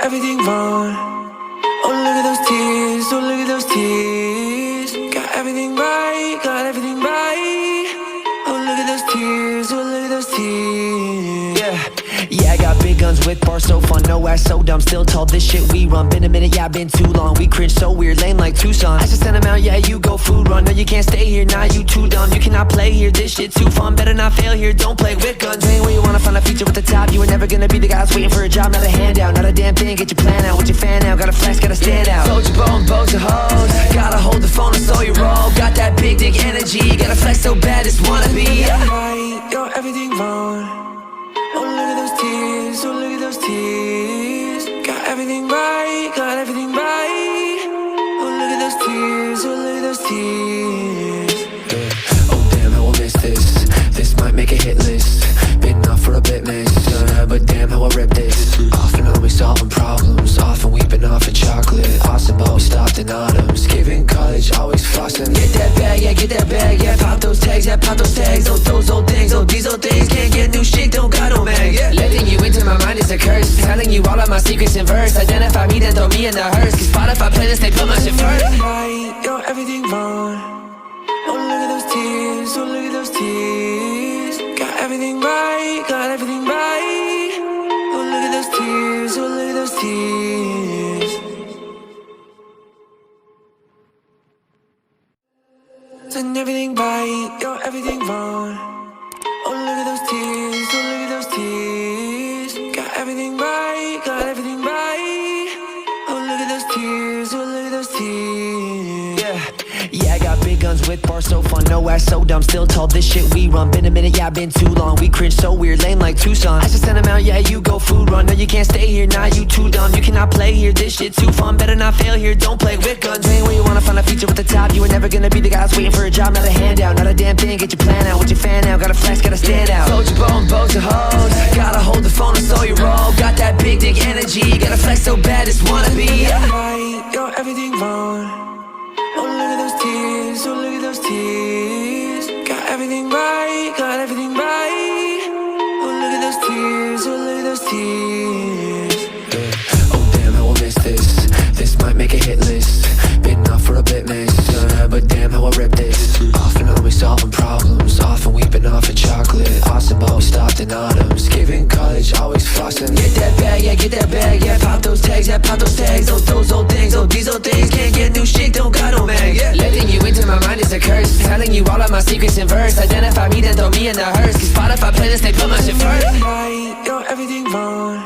everything wrong. Oh, look at those tears, oh, look at those tears. Got everything right, got everything right. Oh, look at those tears, oh, look at those tears. Yeah, I got big guns with bars, so fun, no ass, so dumb. Still tall, this shit we run. Been a minute, yeah, been too long. We cringe so weird, lame like Tucson. I just send them out, yeah, you go food run. No, you can't stay here, nah, you too dumb. You cannot play here, this shit too fun. Better not fail here, don't play with guns. Ain't where you wanna find a feature with the top. You were never gonna be the guys waiting for a job, not a handout. Not a damn thing, get your plan out with your fan out. Gotta flex, gotta stand out. Soldier bone, bows and hoes. Gotta hold the phone and slow your roll. Got that big dick energy. Gotta flex so bad, just wanna be right. You're everything wrong. Oh, look at those tears, oh, look at those tears. Got everything right, got everything right. Oh, look at those tears, oh, look at those tears. Oh, damn, how I miss this. This might make a hit list. Been off for a bit, miss. But damn, how I rip this. Often always solving problems. Often weeping off of chocolate. Awesome, but we stopped in autumns. Giving college, always flossing. Get that bag, yeah, get that bag. Yeah, pop those tags, yeah, pop those tags. Oh, those old things, oh, these old things. Can't get new shit, don't got no mag. Yeah. Letting you into my mind is a curse. Telling you all of my secrets in verse. Identify me, then throw me in the hearse. Cause Spotify playlists, they put my shit first. Right, you're everything wrong. Oh, look at those tears, oh, look at those tears. Got everything right, got everything right. Oh, look at those tears, oh, look at those tears. Done everything right, you're everything wrong. Oh, look at those tears, oh, look at those tears. Got everything right, got everything right. Oh, look at those tears, oh, look at those tears. Yeah, I got big guns with bars, so fun, no ass, so dumb. Still tall, this shit we run. Been a minute, yeah, been too long. We cringe so weird, lame like Tucson. I just send them out, yeah, you go food run. No, you can't stay here, nah, you too dumb. You cannot play here, this shit too fun. Better not fail here, don't play with guns. Ain't where you wanna find a feature with the top. You were never gonna be the guys waiting for a job, not a handout. Not a damn thing, get your plan out with your fan out. Gotta flex, gotta stand out. Soldier bone, bows and hoes. Gotta hold the phone and slow your roll. Got that big dick energy. Gotta flex so bad, just wanna be right. You're everything wrong. Oh, look at those tears, oh, look at those tears. Got everything right, got everything right. Oh, look at those tears, oh, look at those tears. Oh, damn, how I miss this. This might make a hit list. Been off for a bit, miss. But damn, how I rip this. Often always solving problems. Often weeping off of chocolate. Awesome, but we stopped in autumns. Giving college, always flossing. Get that bag, yeah, get that bag. Yeah, pop those tags, yeah, pop those tags. Oh, those old things, oh, these old things. Can't get new shit, don't got no mag. Yeah. Letting you into my mind is a curse. Telling you all of my secrets in verse. Identify me, then throw me in the hearse. Cause Spotify playlists, they put my shit first. Right, you're everything wrong.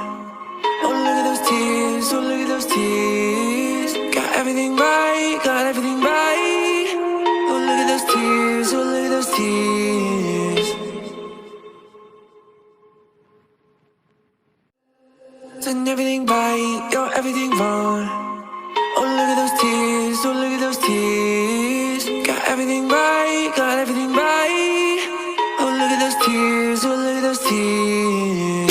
Oh, look at those tears, oh, look at those tears. Got everything right, got everything right. Oh, look at those tears, oh, look at those tears. Done everything right, you're everything wrong. Oh, look at those tears, oh, look at those tears. Got everything right, got everything right. Oh, look at those tears, oh, look at those tears. Done everything right, you're everything wrong. Oh, look at those tears, oh, look at those tears. Got everything right, got everything right. Oh, look at those tears, oh, look at those tears.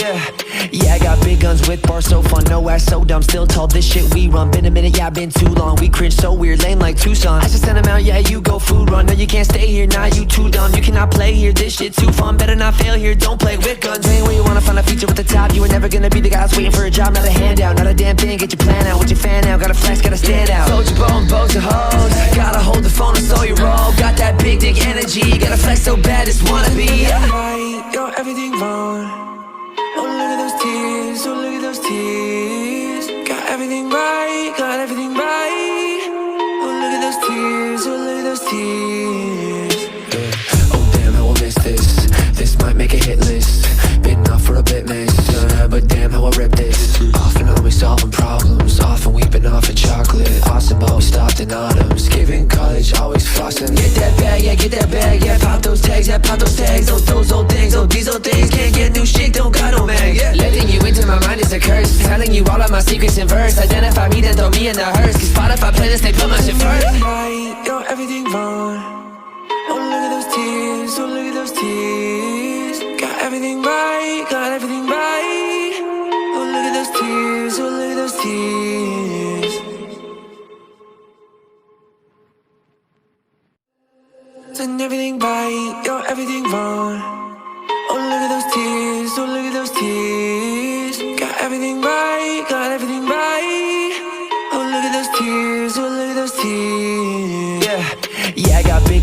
Yeah, I got big guns with bars, so fun, no ass, so dumb. Still tall, this shit we run. Been a minute, yeah, been too long. We cringe so weird, lame like Tucson. I just send them out, yeah, you go food run. No, you can't stay here, nah, you too dumb. You cannot play here, this shit too fun. Better not fail here, don't play with guns. Ain't where you wanna find a feature with the top. You were never gonna be the guys waiting for a job, not a handout. Not a damn thing, get your plan out with your fan out. Gotta flex, gotta stand out. Soldier bone, bows and hoes. Gotta hold the phone and slow your roll. Got that big dick energy. Gotta flex so bad, just wanna be right. You're everything wrong. Oh, look at those tears, oh, look at those tears. Got everything right, got everything right. Oh, look at those tears, oh, look at those tears. Oh, damn, how I miss this. This might make a hit list. Been off for a bit, miss. But damn, how I rip this. Often always solving problems. Often weeping off of chocolate. Awesome, but we stopped in autumns. Giving college, always flossing. Get that bag, yeah, get that bag. Yeah, pop those tags, yeah, pop those tags. Oh, those old things, oh, these old things. Can't get new shit, don't got no mag. Yeah. Letting you into my mind is a curse. Telling you all of my secrets in verse. Identify me, then throw me in the hearse. Cause Spotify playlists, they put my shit first. Right, you're everything wrong. Oh, look at those tears, oh, look at those tears. Got everything right, got everything right. Oh, look at those tears, oh, look at those tears. Done everything right, you're everything wrong. Oh, look at those tears, oh, look at those tears. Got everything right, got everything right.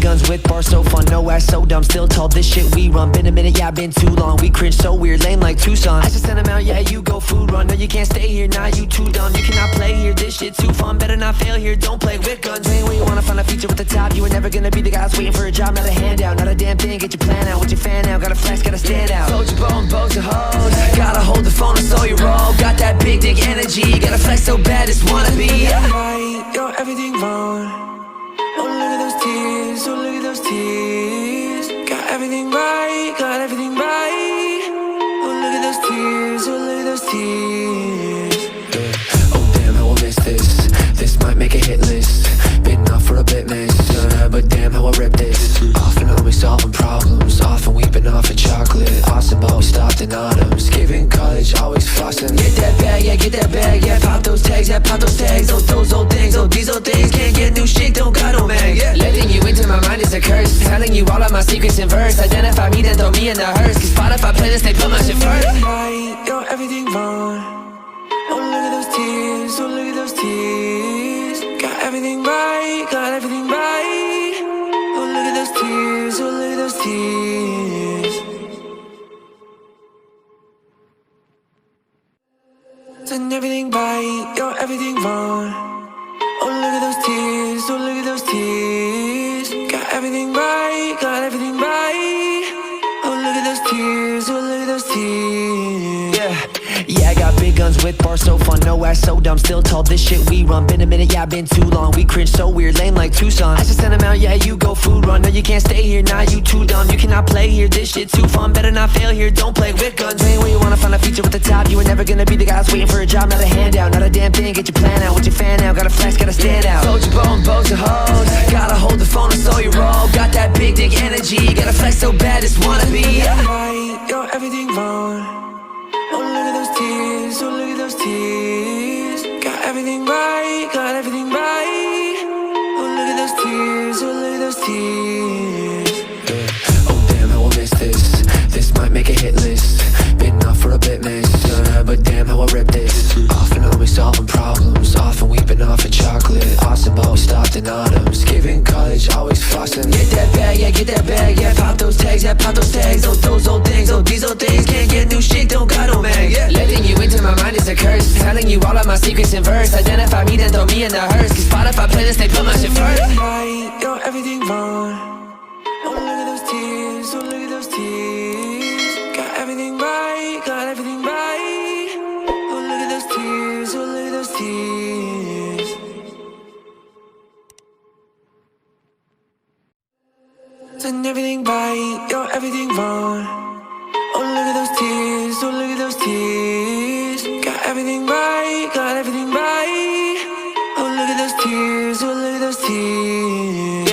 guns with bars so fun, no ass so dumb, still tall, this shit we run. Been a minute, yeah, been too long. We cringe so weird, lame like Tucson. I just send them out, yeah, you go food run. No, you can't stay here, nah, you too dumb. You cannot play here, this shit too fun. Better not fail here, don't play with guns. Ain't where you wanna find a feature with the top. You were never gonna be the guy that's waiting for a job, not a handout. Not a damn thing, get your plan out. With your fan out, got a flex, gotta stand out. Soldier bone, bows and hoes. Gotta hold the phone and so you roll. Got that big dick energy, gotta flex so bad, it's wanna be. Right, you're everything wrong. Oh, look at those tears, oh, look at those tears. Got everything right, got everything right. Oh, look at those tears, oh, look at those tears. Oh, damn, how I miss this. This might make a hit list. Been off for a bit, miss. But damn, how I rip this. Often always solving problems. Often weeping off of chocolate. Awesome, but we stopped in autumns. Giving college, always flossing. Get that bag, yeah, get that bag. Yeah, pop those tags, yeah, pop those tags. Those old things, oh, these old things. Can't get new shit, don't got no mag. Yeah. Letting you into my mind is a curse. Telling you all of my secrets in verse. Identify me, then throw me in the hearse. Cause Spotify playlist, they put my shit first. Right, you're everything wrong. Oh, look at those tears, oh, look at those tears. Got everything right, got everything right. Oh, look at those tears, oh, look at those tears. Done everything right, you're everything wrong. Oh, look at those tears, oh, look at those tears. Got everything right, got everything right. Oh, look at those tears, oh, look at those tears. Yeah, I got big guns with bars so fun, no ass so dumb, still tall, this shit we run. Been a minute, yeah, been too long. We cringe so weird, lame like Tucson. I just send them out, yeah, you go food run. No, you can't stay here, nah, you too dumb. You cannot play here, this shit too fun. Better not fail here, don't play with guns. Ain't where you wanna find a feature with the top. You were never gonna be the guy that's waiting for a job, not a handout. Not a damn thing, get your plan out. With your fan out, gotta flex, gotta stand out. Soldier bone, bows and hoes. Gotta hold the phone and so you roll. Got that big dick energy, gotta flex so bad, it's wanna be. Right, you're everything wrong. Oh, look at those tears, oh, look at those tears. Got everything right, got everything right. Oh, look at those tears, oh, look at those tears. Oh, damn, how I miss this. This might make a hit list. Been off for a bit, miss. But damn, how I rip this. Often always solving problems. Often weeping off of chocolate. Awesome, but we stopped in autumns. Giving college, always flossing. Get that bag, yeah, get that bag. Yeah, pop those tags, yeah, pop those tags. Those old things, oh, these old things. Can't get new shit, don't got no mag. Yeah. Letting you into my mind is a curse. Telling you all of my secrets in verse. Identify me, then throw me in the hearse. Cause Spotify playlist, they put my shit first. Right, you're everything wrong. Oh, look at those tears, oh, look at those tears. Got everything right, got everything right. Oh, look at those tears, oh, look at those tears. Done everything right, you're everything wrong. Oh, look at those tears, oh, look at those tears. Got everything right, got everything right. Oh, look at those tears, oh, look at those tears.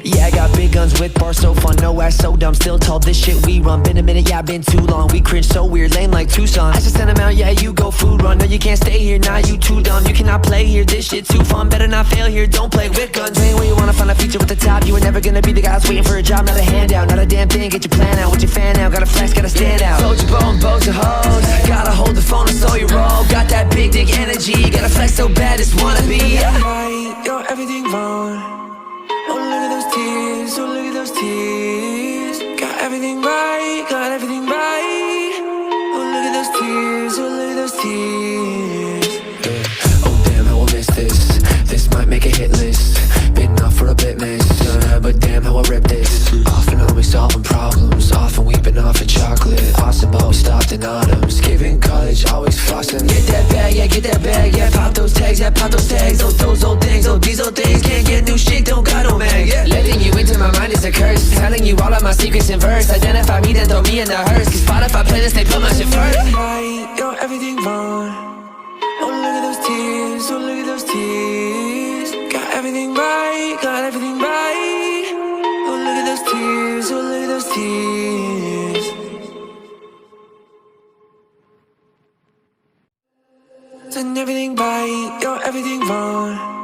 Yeah, I got big guns with bars so fun, no ass so dumb, still tall, this shit we run. Been a minute, yeah, been too long. We cringe so weird, lame like Tucson. I just send them out, yeah, you go food run. No, you can't stay here, nah, you too dumb. You cannot play here, this shit too fun. Better not fail here, don't play with guns. Ain't where you wanna find a feature with the top. You were never gonna be the guy that's waiting for a job, not a handout. Not a damn thing, get your plan out. With your fan out, gotta flex, gotta stand out. Soldier bone, bows and hoes. Gotta hold the phone and so you roll. Got that big dick energy, gotta flex so bad, it's wanna be. Right, you're everything wrong. Oh, look at those tears, oh, look at those tears. Got everything right, got everything right. Oh, look at those tears, oh, look at those tears. Oh, damn, how I miss this. This might make a hit list. Been off for a bit, miss. But damn, how I rip this. Often always solving problems. Often weeping off of chocolate. Awesome, but we stopped in autumns. Giving college, always flossing. Get that bag, yeah, get that bag. Yeah, pop those tags, yeah, pop those tags. Those old things, oh, these old things. Can't get new shit, don't got no mag. Yeah. Letting you into my mind is a curse. Telling you all of my secrets in verse. Identify me, then throw me in the hearse. Cause Spotify playlist, they put my shit first. Right, you're everything wrong. Oh, look at those tears, oh, look at those tears. Got everything right, got everything right. Oh, look at those tears, oh, look at those tears. Done everything right, you're everything wrong.